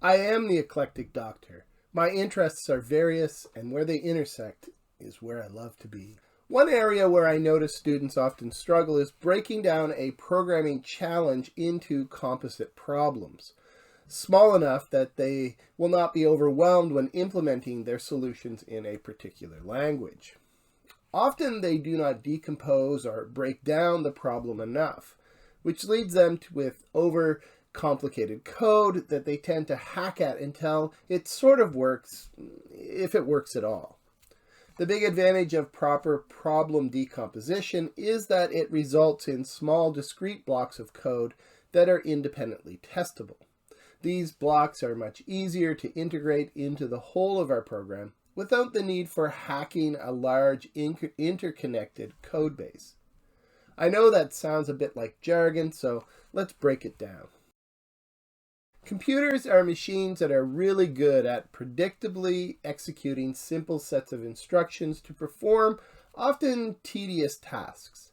I am the eclectic doctor. My interests are various, and where they intersect is where I love to be. One area where I notice students often struggle is breaking down a programming challenge into composite problems, small enough that they will not be overwhelmed when implementing their solutions in a particular language. Often they do not decompose or break down the problem enough, which leads them with over-complicated code that they tend to hack at until it sort of works, if it works at all. The big advantage of proper problem decomposition is that it results in small discrete blocks of code that are independently testable. These blocks are much easier to integrate into the whole of our program without the need for hacking a large interconnected code base. I know that sounds a bit like jargon, so let's break it down. Computers are machines that are really good at predictably executing simple sets of instructions to perform often tedious tasks.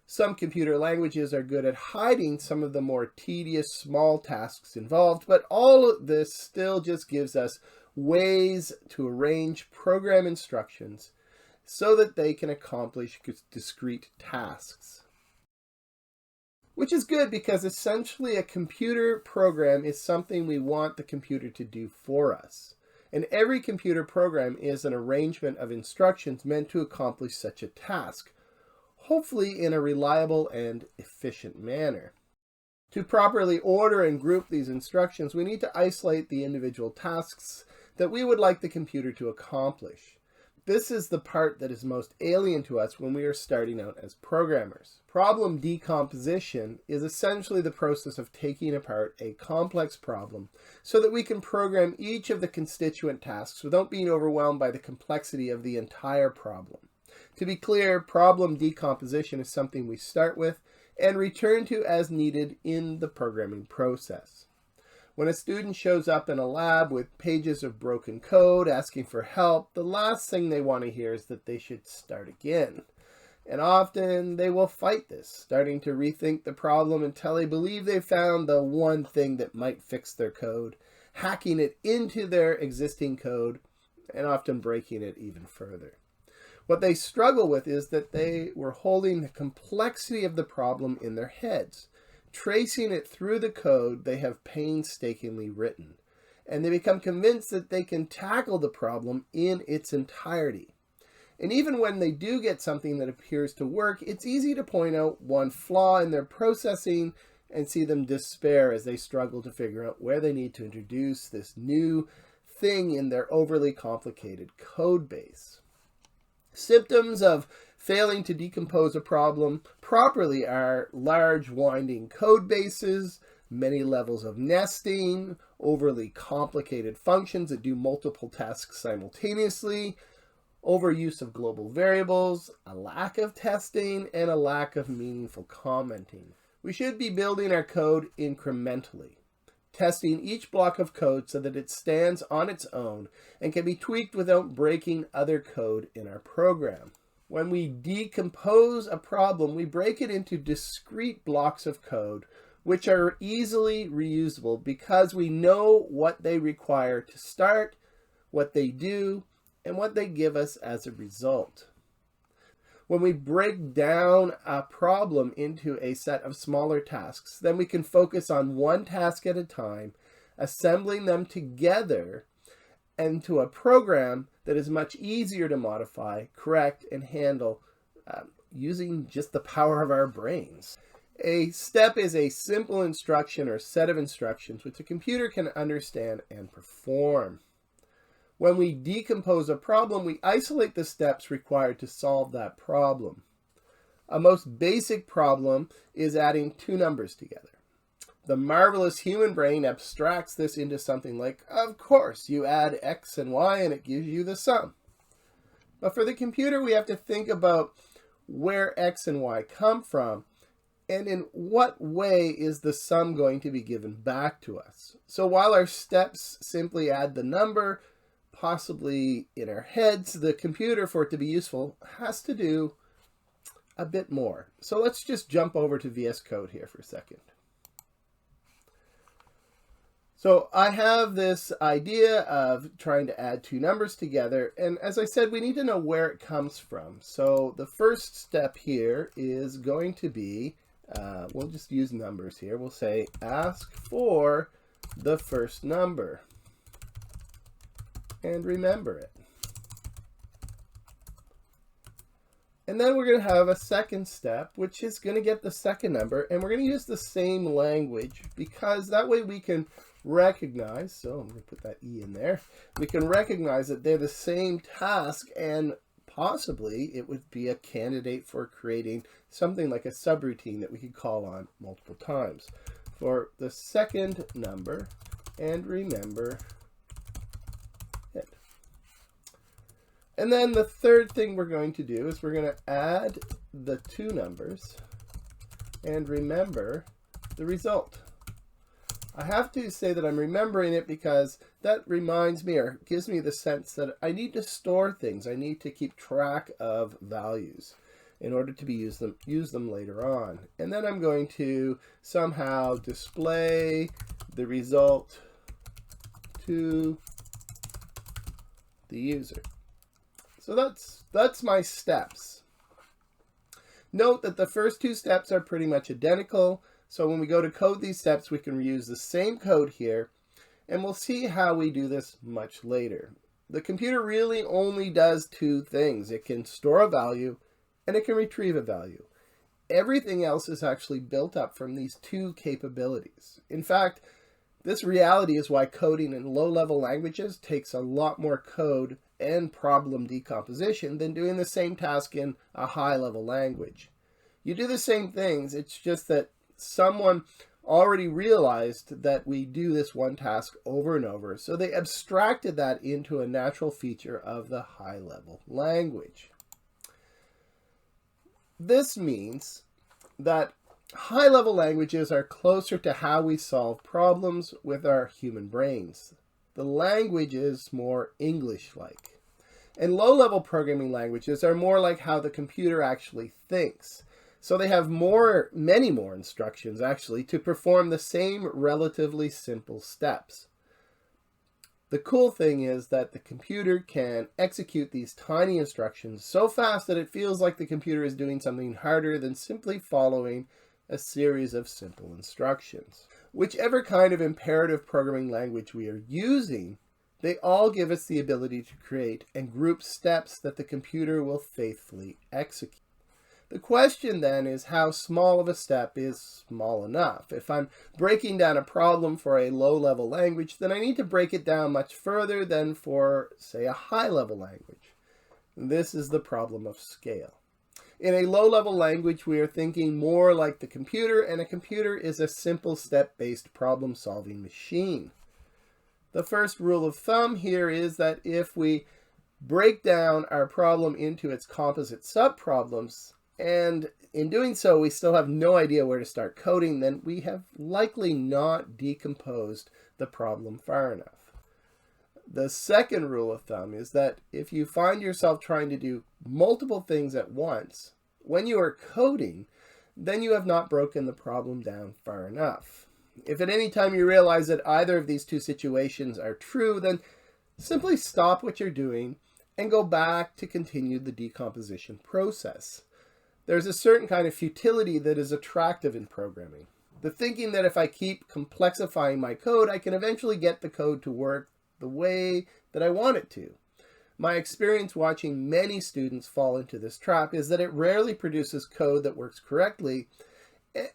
Some computer languages are good at hiding some of the more tedious small tasks involved, but all of this still just gives us ways to arrange program instructions so that they can accomplish discrete tasks. Which is good because essentially a computer program is something we want the computer to do for us. And every computer program is an arrangement of instructions meant to accomplish such a task, hopefully in a reliable and efficient manner. To properly order and group these instructions, we need to isolate the individual tasks that we would like the computer to accomplish. This is the part that is most alien to us when we are starting out as programmers. Problem decomposition is essentially the process of taking apart a complex problem so that we can program each of the constituent tasks without being overwhelmed by the complexity of the entire problem. To be clear, problem decomposition is something we start with and return to as needed in the programming process. When a student shows up in a lab with pages of broken code asking for help, the last thing they want to hear is that they should start again. And often they will fight this, starting to rethink the problem until they believe they've found the one thing that might fix their code, hacking it into their existing code, and often breaking it even further. What they struggle with is that they were holding the complexity of the problem in their heads, tracing it through the code they have painstakingly written, and they become convinced that they can tackle the problem in its entirety. And even when they do get something that appears to work, it's easy to point out one flaw in their processing and see them despair as they struggle to figure out where they need to introduce this new thing in their overly complicated code base. Symptoms of failing to decompose a problem properly are large winding code bases, many levels of nesting, overly complicated functions that do multiple tasks simultaneously, overuse of global variables, a lack of testing, and a lack of meaningful commenting. We should be building our code incrementally, testing each block of code so that it stands on its own and can be tweaked without breaking other code in our program. When we decompose a problem, we break it into discrete blocks of code which are easily reusable because we know what they require to start, what they do, and what they give us as a result. When we break down a problem into a set of smaller tasks, then we can focus on one task at a time, assembling them together into a program that is much easier to modify, correct, and handle using just the power of our brains. A step is a simple instruction or set of instructions which a computer can understand and perform. When we decompose a problem, we isolate the steps required to solve that problem. A most basic problem is adding two numbers together. The marvelous human brain abstracts this into something like, of course, you add x and y and it gives you the sum. But for the computer, we have to think about where x and y come from and in what way is the sum going to be given back to us. So while our steps simply add the number, possibly in our heads, the computer, for it to be useful, has to do a bit more. So let's just jump over to VS Code here for a second. So I have this idea of trying to add two numbers together, and as I said, we need to know where it comes from. So the first step here is going to be, we'll just use numbers here. We'll say ask for the first number and remember it. And then we're going to have a second step, which is going to get the second number, and we're going to use the same language because that way we can recognize, so I'm going to put that E in there, we can recognize that they're the same task, and possibly it would be a candidate for creating something like a subroutine that we could call on multiple times. For the second number, and remember it. And then the third thing we're going to do is we're going to add the two numbers and remember the result. I have to say that I'm remembering it because that reminds me or gives me the sense that I need to store things. I need to keep track of values in order to use them later on. And then I'm going to somehow display the result to the user. So that's my steps. Note that the first two steps are pretty much identical. So when we go to code these steps, we can reuse the same code here, and we'll see how we do this much later. The computer really only does two things. It can store a value and it can retrieve a value. Everything else is actually built up from these two capabilities. In fact, this reality is why coding in low-level languages takes a lot more code and problem decomposition than doing the same task in a high-level language. You do the same things, it's just that someone already realized that we do this one task over and over, so they abstracted that into a natural feature of the high-level language. This means that high-level languages are closer to how we solve problems with our human brains. The language is more English-like. And low-level programming languages are more like how the computer actually thinks. So they have many more instructions, actually, to perform the same relatively simple steps. The cool thing is that the computer can execute these tiny instructions so fast that it feels like the computer is doing something harder than simply following a series of simple instructions. Whichever kind of imperative programming language we are using, they all give us the ability to create and group steps that the computer will faithfully execute. The question then is how small of a step is small enough. If I'm breaking down a problem for a low-level language, then I need to break it down much further than for, say, a high-level language. This is the problem of scale. In a low-level language, we are thinking more like the computer, and a computer is a simple step-based problem-solving machine. The first rule of thumb here is that if we break down our problem into its composite subproblems, and in doing so we still have no idea where to start coding, then we have likely not decomposed the problem far enough. The second rule of thumb is that if you find yourself trying to do multiple things at once, when you are coding, then you have not broken the problem down far enough. If at any time you realize that either of these two situations are true, then simply stop what you're doing and go back to continue the decomposition process. There's a certain kind of futility that is attractive in programming. The thinking that if I keep complexifying my code, I can eventually get the code to work the way that I want it to. My experience watching many students fall into this trap is that it rarely produces code that works correctly,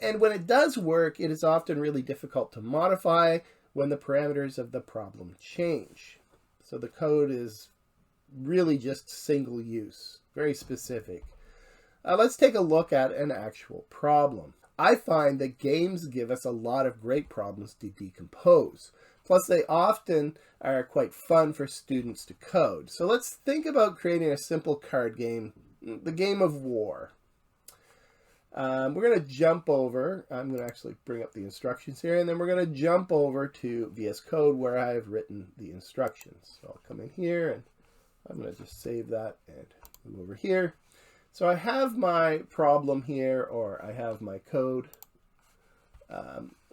and when it does work, it is often really difficult to modify when the parameters of the problem change. So the code is really just single use, very specific. Let's take a look at an actual problem. I find that games give us a lot of great problems to decompose. Plus, they often are quite fun for students to code. So let's think about creating a simple card game, the game of war. We're going to jump over. I'm going to actually bring up the instructions here, and then we're going to jump over to VS Code where I have written the instructions. So I'll come in here, and I'm going to just save that and move over here. So I have my problem here, or I have my code.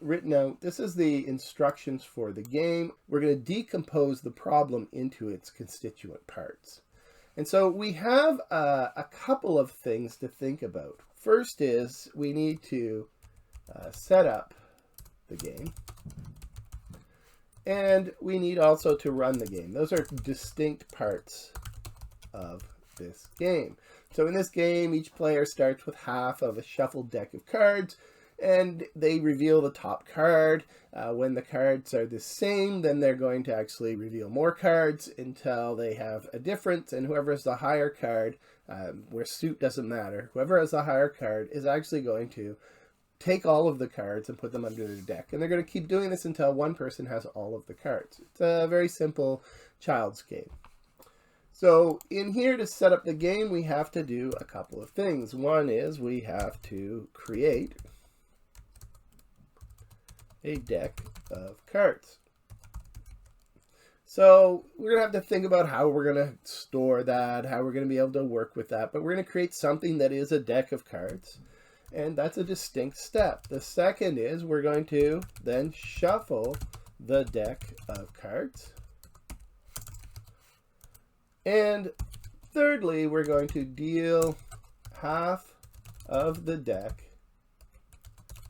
written out. This is the instructions for the game. We're going to decompose the problem into its constituent parts. And so we have a couple of things to think about. First is we need to set up the game. And we need also to run the game. Those are distinct parts of this game. So in this game, each player starts with half of a shuffled deck of cards, and they reveal the top card. When the cards are the same, then they're going to actually reveal more cards until they have a difference, and whoever has the higher card, where suit doesn't matter, whoever has the higher card is actually going to take all of the cards and put them under their deck. And they're going to keep doing this until one person has all of the cards. It's a very simple child's game. So in here to set up the game, we have to do a couple of things. One is we have to create a deck of cards. So we're going to have to think about how we're going to store that, how we're going to be able to work with that. But we're going to create something that is a deck of cards. And that's a distinct step. The second is we're going to then shuffle the deck of cards. And thirdly, we're going to deal half of the deck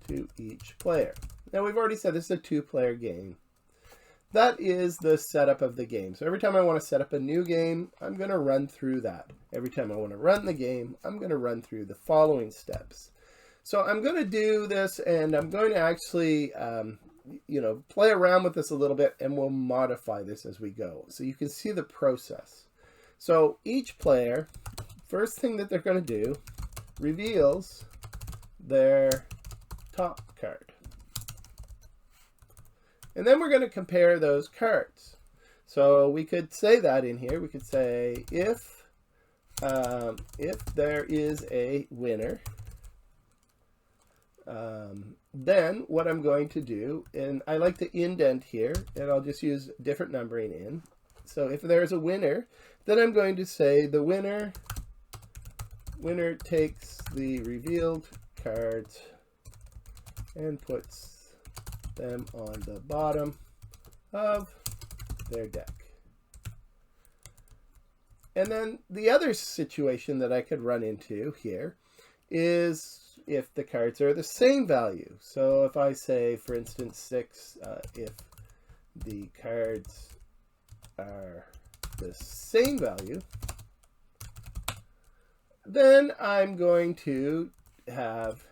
to each player. Now we've already said this is a two-player game. That is the setup of the game. So every time I want to set up a new game, I'm going to run through that. Every time I want to run the game, I'm going to run through the following steps. So I'm going to do this, and I'm going to actually, play around with this a little bit, and we'll modify this as we go. So you can see the process. So each player, first thing that they're going to do, reveals their top card. And then we're going to compare those cards. So we could say that in here. We could say if there is a winner, then what I'm going to do, and I like to indent here, and I'll just use different numbering in. So if there's a winner, then I'm going to say the winner takes the revealed cards and puts them on the bottom of their deck. And then the other situation that I could run into here is if the cards are the same value. So if I say, for instance, 6, if the cards are the same value, then I'm going to have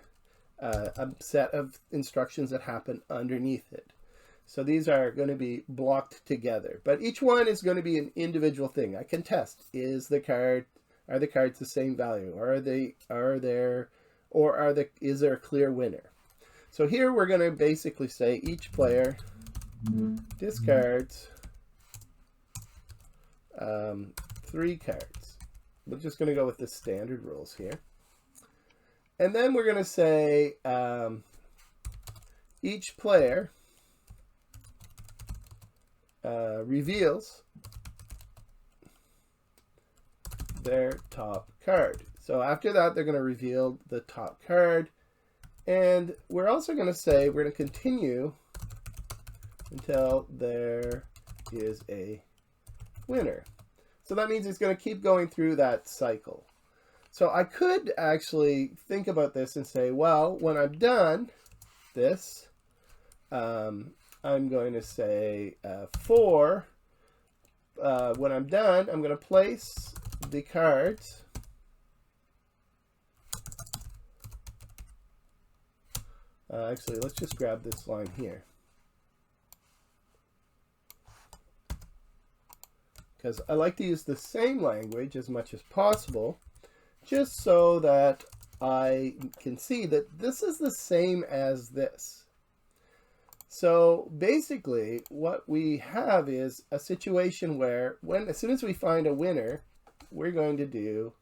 a set of instructions that happen underneath it. So these are going to be blocked together, but each one is going to be an individual thing. I can test, are the cards the same value? Is there a clear winner? So here we're going to basically say each player discards 3 cards. We're just going to go with the standard rules here. And then we're going to say each player reveals their top card. So after that, they're going to reveal the top card. And we're also going to say we're going to continue until there is a winner. So that means it's going to keep going through that cycle. So I could actually think about this and say, well, when I'm done this, I'm going to say when I'm done, I'm going to place the cards actually, let's just grab this line here, because I like to use the same language as much as possible, just so that I can see that this is the same as this. So basically what we have is a situation where as soon as we find a winner, we're going to do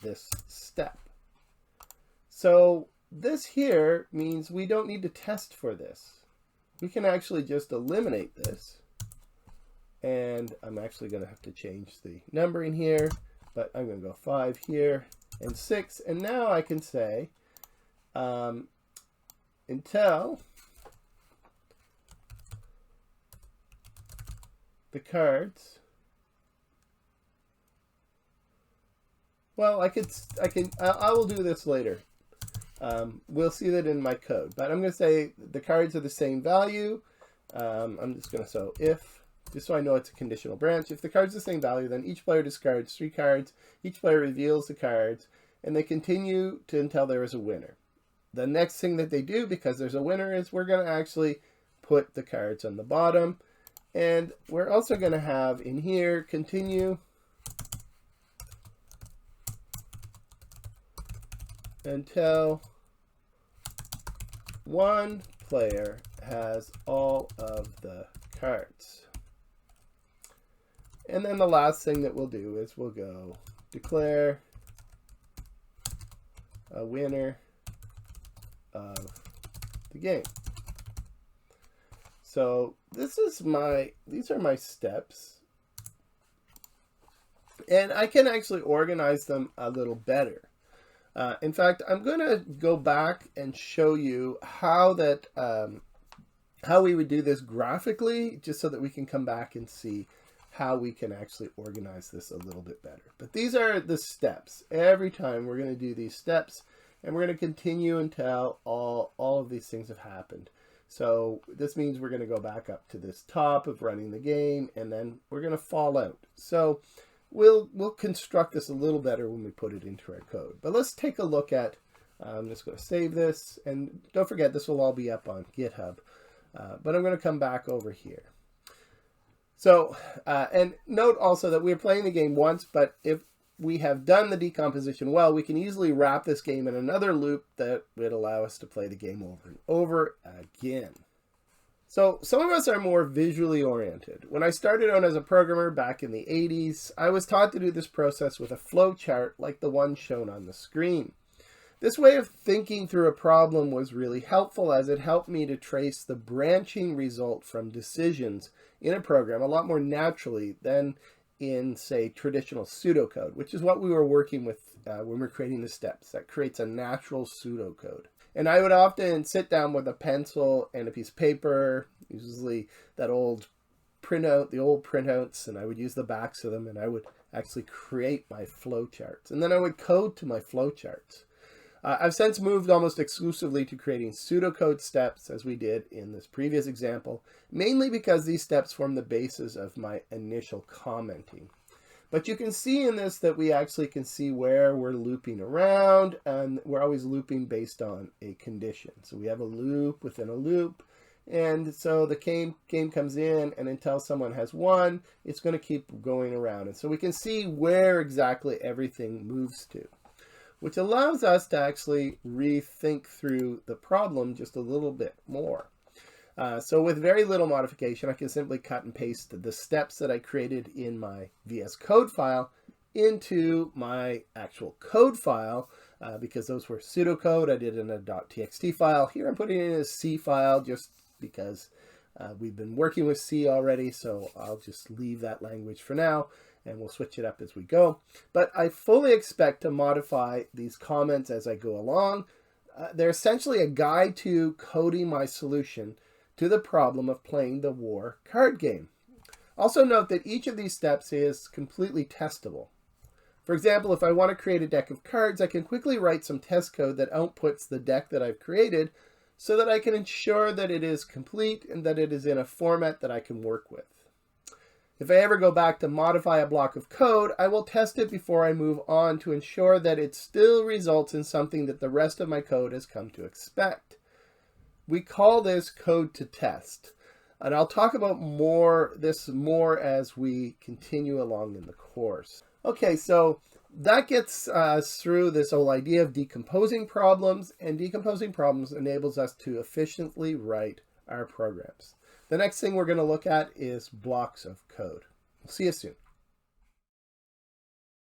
this step. So this here means we don't need to test for this. We can actually just eliminate this. And I'm actually going to have to change the numbering here, but I'm going to go 5 here and 6. And now I can say until the cards. Well, I will do this later. We'll see that in my code, but I'm going to say the cards are the same value. I'm just going to, so if, just so I know it's a conditional branch, if the card's the same value, then each player discards 3 cards, each player reveals the cards, and they continue until there is a winner. The next thing that they do, because there's a winner, is we're going to actually put the cards on the bottom, and we're also going to have in here, continue until one player has all of the cards. And then the last thing that we'll do is we'll go declare a winner of the game. So these are my steps. And I can actually organize them a little better. In fact, I'm going to go back and show you how we would do this graphically, just so that we can come back and see how we can actually organize this a little bit better. But these are the steps. Every time we're going to do these steps, and we're going to continue until all of these things have happened. So this means we're going to go back up to this top of running the game, and then we're going to fall out. So we'll construct this a little better when we put it into our code. But let's take a look at, I'm just going to save this, and don't forget this will all be up on GitHub. But I'm going to come back over here. So, and note also that we're playing the game once, but if we have done the decomposition well, we can easily wrap this game in another loop that would allow us to play the game over and over again. So some of us are more visually oriented. When I started out as a programmer back in the 80s, I was taught to do this process with a flow chart like the one shown on the screen. This way of thinking through a problem was really helpful, as it helped me to trace the branching result from decisions in a program a lot more naturally than in, say, traditional pseudocode, which is what we were working with when we were creating the steps. That creates a natural pseudocode. And I would often sit down with a pencil and a piece of paper, usually that old printout, the old printouts, and I would use the backs of them, and I would actually create my flowcharts. And then I would code to my flowcharts. I've since moved almost exclusively to creating pseudocode steps, as we did in this previous example, mainly because these steps form the basis of my initial commenting. But you can see in this that we actually can see where we're looping around, and we're always looping based on a condition. So we have a loop within a loop, and so the game comes in, and until someone has won, it's going to keep going around. And so we can see where exactly everything moves to, which allows us to actually rethink through the problem just a little bit more. So with very little modification, I can simply cut and paste the steps that I created in my VS Code file into my actual code file, because those were pseudocode. I did it in a .txt file. Here I'm putting it in a C file just because we've been working with C already, so I'll just leave that language for now, and we'll switch it up as we go. But I fully expect to modify these comments as I go along. They're essentially a guide to coding my solution to the problem of playing the war card game. Also note that each of these steps is completely testable. For example, if I want to create a deck of cards, I can quickly write some test code that outputs the deck that I've created so that I can ensure that it is complete and that it is in a format that I can work with. If I ever go back to modify a block of code, I will test it before I move on to ensure that it still results in something that the rest of my code has come to expect. We call this code to test, and I'll talk about this more as we continue along in the course. Okay, so that gets us through this whole idea of decomposing problems, and decomposing problems enables us to efficiently write our programs. The next thing we're going to look at is blocks of code. We'll see you soon.